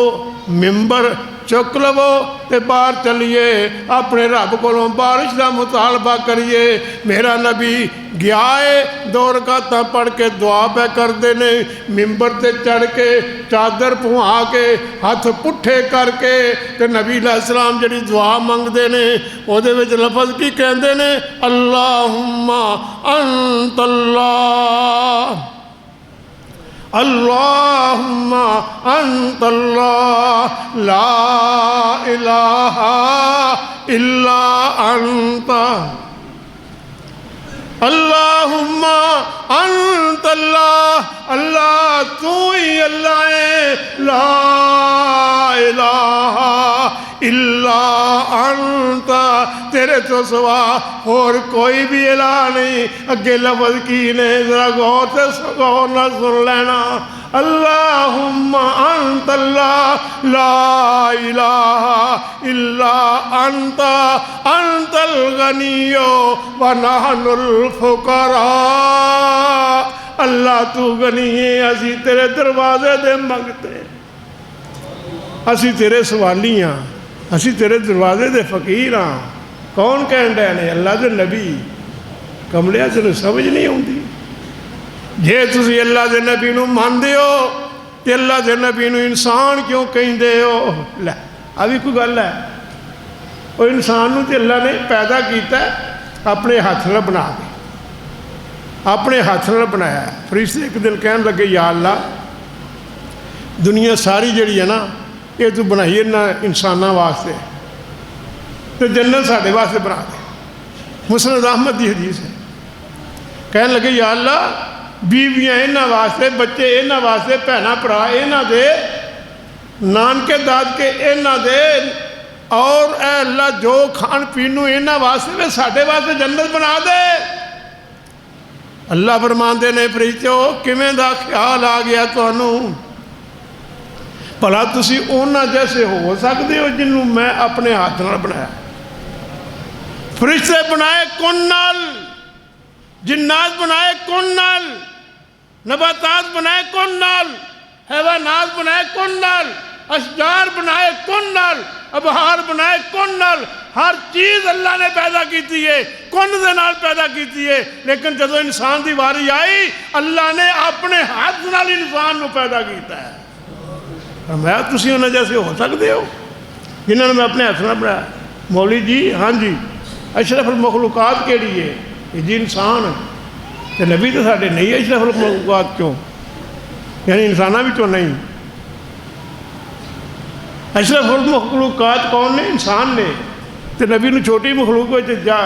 ممبر چک لو تے باہر چلیے اپنے رب کو بارش دا مطالبہ کریے۔ میرا نبی گیا ہے 2 رکعتاں پڑھ کے دعا پہ کر دینے، ممبر تے چڑھ کے چادر پہا کے ہاتھ پٹھے کر کے تے نبی علیہ السلام جڑی دعا منگ دینے او دے وچ لفظ کی کہندے نے اللہم انت اللہ، اللہم انت اللہ لا الہ الا انت، اللہم انت اللہ، اللہ تو ہی اللہ ہے، لا الہ الا انت، تیرے تو سوا اور کوئی بھی الہ نہیں۔ اگے لفظ کی نے ذرا غور سے غور نہ سن لینا، اللہم انت اللہ لا الہ الا انت، انت الغنی ونحن الفقراء، اللہ تو غنی ہے، اسی تیرے دروازے دے منگتے، اسی تیرے سوالی ہاں، اسی تیرے دروازے دے فقیر ہاں۔ کون کہن رہے ہیں؟ اللہ دے نبی۔ کملیا تینوں سمجھ نہیں ہوندی؟ جے تسی اللہ دے نبی نو ماندے ہو تے اللہ دے نبی نو انسان کیوں کہندے ہو؟ لے ابھی کوئی گل ہے، وہ انسان نو تے اللہ نے پیدا کیتا ہے اپنے ہاتھ نال بنا کے، اپنے ہاتھ نال بنایا ہے۔ فرشتے ایک دن کہن لگے یا اللہ دنیا ساری جڑی ہے نا یہ تو بنائیے نہ انساناں واسطے تو جنت ساڈے واسطے بنا دے۔ مسند احمد دی حدیث ہے، کہن لگے یا اللہ بیویاں انہاں واسطے، بچے انہاں واسطے، بھیناں بھرا انہاں دے، نانکے دادکے انہاں دے، اور اے اللہ جو کھان پینو انہاں واسطے میں ساڈے واسطے جنت بنا دے۔ اللہ فرماندے نے فرشتو کیویں دا خیال آ گیا تانوں؟ بھلا تسی اونا جیسے ہو سکتے ہو جنہوں میں اپنے ہاتھ نال بنایا؟ فرشتے بنائے کن نال، جنات بنائے کن نال، نباتات بنائے کن نال، حیوانات بنائے کن نال، اشجار بنائے کن نال، ابہار بنائے کن نال۔ ہر چیز اللہ نے پیدا کیتی ہے، کن دے نال پیدا کیتی ہے۔ لیکن جدو انسان دی واری آئی، اللہ نے اپنے ہاتھ نال انسان نو پیدا کیتا ہے۔ فرمایا تسی انہاں جیسے ہو سکتے ہو جنہوں نے میں اپنے ہاتھ نال بنایا؟ مولوی جی ہاں جی، اشرف المخلوقات کیڑی ہے؟ یہ جی انسان تے نبی تو ساڈے نہیں ہے اشرف المخلوقات کیوں؟ یعنی انساناں بھی تو نہیں۔ اشرف المخلوقات کون نے؟ انسان نے۔ تے نبی نو چھوٹی مخلوق وچ جا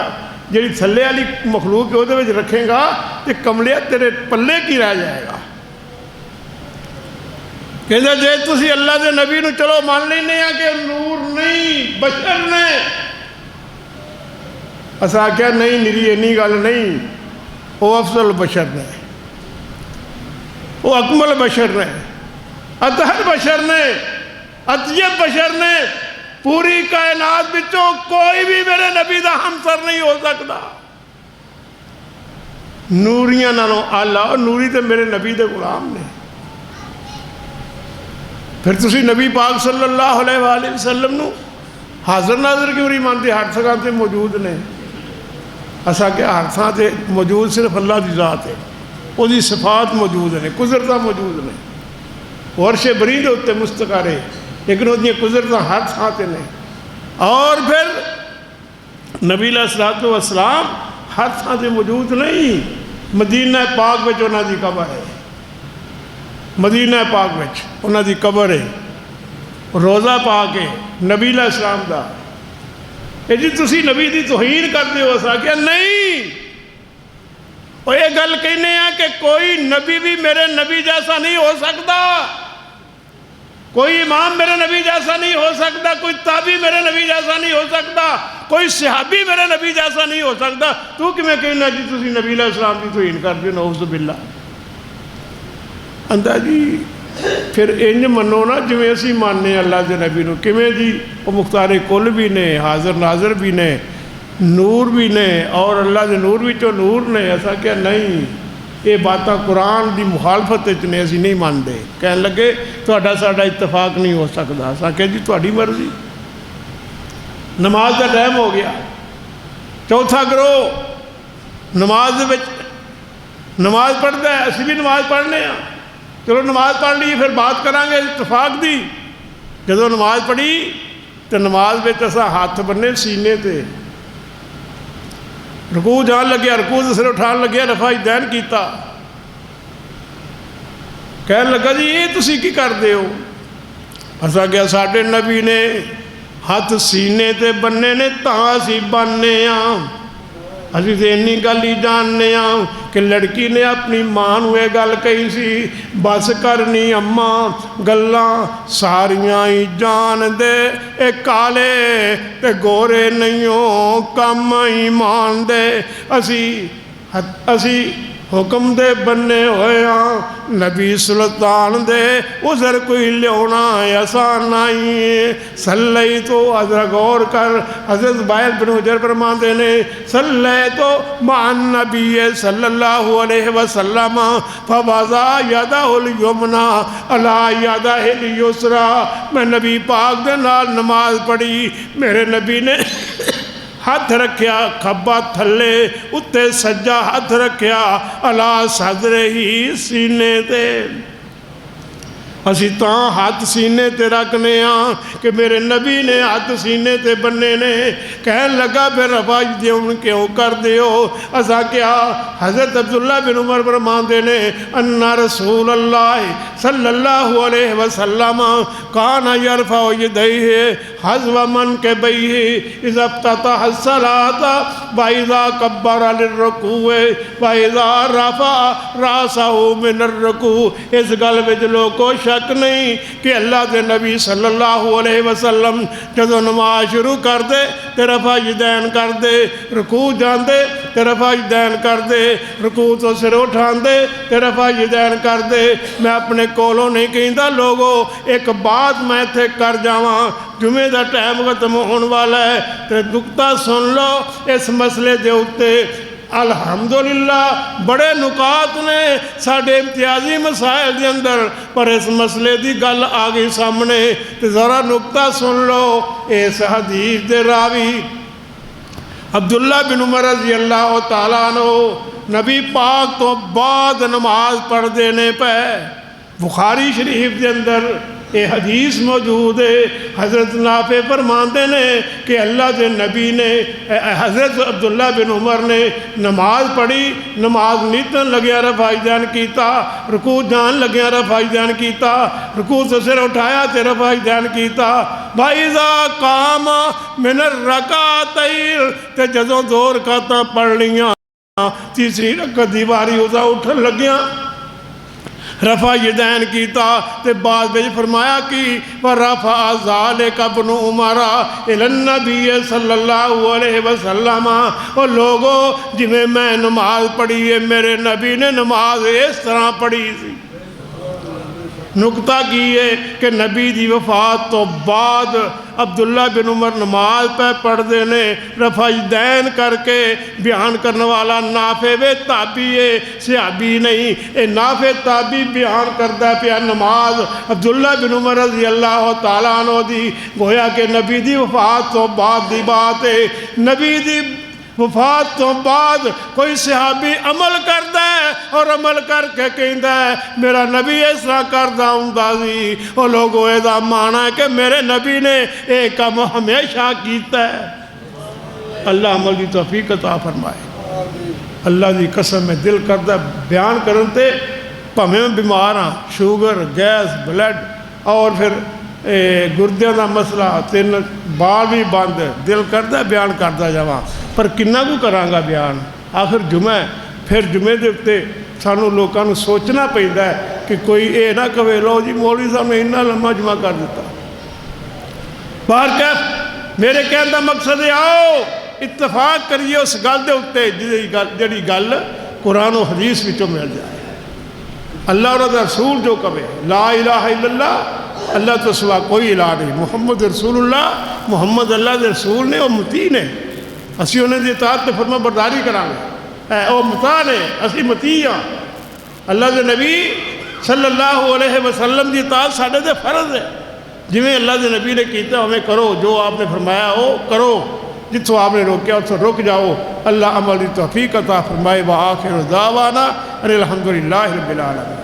جڑی تھلے والی مخلوق ہے وہ رکھیں گا تے کملیا تیرے پلے کی رہ جائے گا؟ کہتا جے تسی اللہ دے نبی نو چلو مان لینے ہیں کہ نور نہیں بشر نے، اسا کیا نہیں نری اینی گل نہیں، وہ افضل بشر نے، وہ اکمل بشر نے، اطہر بشر نے، اطیب بشر نے۔ پوری کائنات بچوں کوئی بھی میرے نبی دا ہمسر نہیں ہو سکتا۔ نوریاں نالوں اعلیٰ، اور نوری تے میرے نبی دے غلام نے۔ پھر تسی نبی پاک صلی اللہ علیہ وآلہ وسلم نو حاضر ناظر کیوں نہیں مانتے؟ ہر تھاں تے موجود نے۔ اسا کہ ہر تھاں تے موجود صرف اللہ دی ذات ہے، وہ دی صفات موجود نے، قدرتاں موجود نے۔ وہ عرش بری دے اتے مستقر ہے، لیکن وہ دی قدرتاں ہر تھاں تے نے۔ اور پھر نبی علیہ الصلوۃ والسلام ہر تھاں تے موجود نہیں۔ مدینہ پاک وچ انہاں دی قبر ہے، مدینہ پاک وچ انہاں دی قبر ہے، روزہ پاک ہے نبی علیہ السلام دا۔ اے جی تسی نبی دی توہین کرتے ہو؟ اسا کہ نہیں، اور یہ گل کہنے ہیں کہ کوئی نبی بھی میرے نبی جیسا نہیں ہو سکتا، کوئی امام میرے نبی جیسا نہیں ہو سکتا، کوئی تابعی میرے نبی جیسا نہیں ہو سکتا، کوئی صحابی میرے نبی جیسا نہیں ہو سکتا۔ تو کہ میں کہنا جی تسی نبی علیہ السلام دی توہین کر دیو، نعوذ باللہ۔ اندھا جی پھر انج منو نا جویں اسی ماننے اللہ دے نبی نو، کیویں جی وہ مختار کل بھی نے، حاضر ناظر بھی نے، نور بھی نے، اور اللہ دے نور بھی تو نور نے۔ ایسا کیا نہیں، یہ باتاں قرآن دی مخالفت نے، اسی نہیں مانتے۔ کہنے لگے تہاڈا ساڈا اتفاق نہیں ہو سکتا۔ اسا کہ جی تہاڈی مرضی۔ نماز دا ٹائم ہو گیا، چوتھا گروہ نماز دے نماز پڑھتا ہے، اسی بھی نماز پڑھنے ہیں، چلو نماز پڑھ لی پھر بات کریں گے اتفاق دی۔ جدو نماز پڑھی تو نماز میں اسا ہاتھ بننے سینے تے، رکوع جان لگیا، رکوع سے سر اٹھان لگیا، رفع دین کیتا۔ کہنے لگا جی یہ تسی کی کر دے ہو؟ اسا کیا ساڈے نبی نے ہاتھ سینے تے بننے نے تاں اسی بننے ہاں۔ اسی تے انی گل ہی جاننے ہاں کہ لڑکی نے اپنی ماں نو یہ گل کہی سی، بس کرنی اماں گلاں ساریاں ہی جان دے، اے کالے تے گورے نہیں ہو کم ایمان دے۔ اسی حکم دے بننے ہوئے ہاں نبی سلطان دے، عذر کوئی لیونا آسان نہیں۔ صلی تو حضرت غور کر، حضرت بائل بن حجر فرماتے نے صلی تو مع النبی صلی اللہ علیہ وسلم فوضع یدہ الیمنی علی یدہ الیسری۔ میں نبی پاک دے نال نماز پڑھی، میرے نبی نے ہاتھ رکھیا کھبا تھلے، اتے سجا ہاتھ رکھیا علی صدر ہی سینے تے۔ اسی تاں ہاتھ سینے تے رکھنے ہاں کہ میرے نبی نے ہاتھ سینے تے بننے نے۔ کہن لگا پھر رفع دیون کیوں کر دیو؟ اسا کیا حضرت عبداللہ بن عمر فرماندے نے ان رسول اللہ صلی اللہ علیہ وسلم کان یرفع یدیہ حذو منکبیہ اذا افتتح الصلاۃ واذا کبر للرکوع واذا رفع راسہ من الرکوع۔ اس گل وچ لوگوں شک نہیں کہ اللہ دے نبی صلی اللہ علیہ وسلم جدو نماز شروع کر دے تے رفع یدین کر دے، رکوع جان دے تے رفع یدین کر دے، رکوع تو سر اٹھان دے تے رفع یدین کر دے۔ میں اپنے کولوں نہیں کہندا لوگو، ایک بات میں تھے کر جاواں، جمعے دا ٹائم ختم ہونے والا ہے تے نکتہ سن لو اس مسئلے دے اتے۔ الحمدللہ بڑے نکات نے ساڑھے امتیازی مسائل دے اندر، پر اس مسئلے دی گل آگئی سامنے تے ذرا نکتہ سن لو۔ اس حدیث دے راوی عبداللہ بن عمر رضی اللہ تعالیٰ عنہ نبی پاک تو بعد نماز پڑھ دینے پہ بخاری شریف دے اندر یہ حدیث موجود ہے۔ حضرت نافع فرماندے نے کہ اللہ دے نبی نے حضرت عبداللہ بن عمر نے نماز پڑھی، نماز نیتن لگیا رفع یدین کیتا، رکوع جان لگیا رفع یدین کیتا، رکوع سے سر اٹھایا تے رفع یدین کیتا۔ بھائیزا قام من الرکعتین تے جدوں دو رکعتاں پڑھ لیاں، تیسری رکعت دیواری اُسا اٹھن لگیاں، رفع یدین کیتا تے بعد میں فرمایا کہ وَرَفَعَ ذَلِكَ ابْنُ عُمَرَ إِلَى النَّبِيِّ صلی اللہ علیہ وسلم۔ اور لوگوں جی میں نماز پڑھی ہے، میرے نبی نے نماز اس طرح پڑھی تھی۔ نکتہ کی ہے کہ نبی دی وفات تو بعد عبداللہ بن عمر نماز پہ پڑھ دینے رفع یدین کر کے بیان کرنے والا نافع وے تابعی ہے، صحابی نہیں۔ اے نافع تابعی بیان کردہ پیا نماز عبداللہ بن عمر رضی اللہ تعالیٰ عنہ دی، گویا کہ نبی دی وفات تو بعد دی بات ہے۔ نبی دی وفات تو بعد کوئی صحابی عمل کردہ ہے اور عمل کر کے کہندہ ہے میرا نبی اس طرح کردہ اندازی، اور لوگوں ایدہ مانا ہے کہ میرے نبی نے ایک کام ہمیشہ کیتا ہے۔ اللہ عمل کی توفیق عطا فرمائے۔ اللہ دی قسم میں دل کردہ بیان کرنتے پہمیں بیماراں، شوگر، گیس، بلڈ اور پھر گردیاں دا مسئلہ، تین بال بھی بند، دل کردہ بیان کردہ جاواں، پر کنہ کو کرانگا بیان۔ آخر جمعہ ہے، پھر جمعے دیکھتے سانو لوگوں نے سوچنا پہندا ہے کہ کوئی اے نہ کہے لو جی مولوی صاحب نے اتنا لمبا جمعہ کر دیتا۔ باہر کہہ میرے کہنے دا مقصد ہے آؤ اتفاق کریے اس گل دے اتے جڑی گل قرآن و حدیث وچوں مل جائے۔ اللہ اور رسول جو کہے لا الہ الا اللہ، اللہ تو سوا کوئی الہ نہیں، محمد رسول اللہ، محمد اللہ دے رسول نے، وہ مطیع نے، اسی انہیں دی اطاعت تے فرما برداری کرانگے، وہ مطاع نے، اسی مطیع ہاں۔ اللہ دے نبی صلی اللہ علیہ وسلم دی اطاعت ساڑھے دے فرض ہے، جویں اللہ دے نبی نے کیتا ہمیں کرو، جو آپ نے فرمایا ہو کرو، جتوں آپ نے روکیا اس سے رک جاؤ۔ اللہ عمل دی توفیق عطا فرمائے۔ وآخر دعوانا ان الحمدللہ رب العالمین۔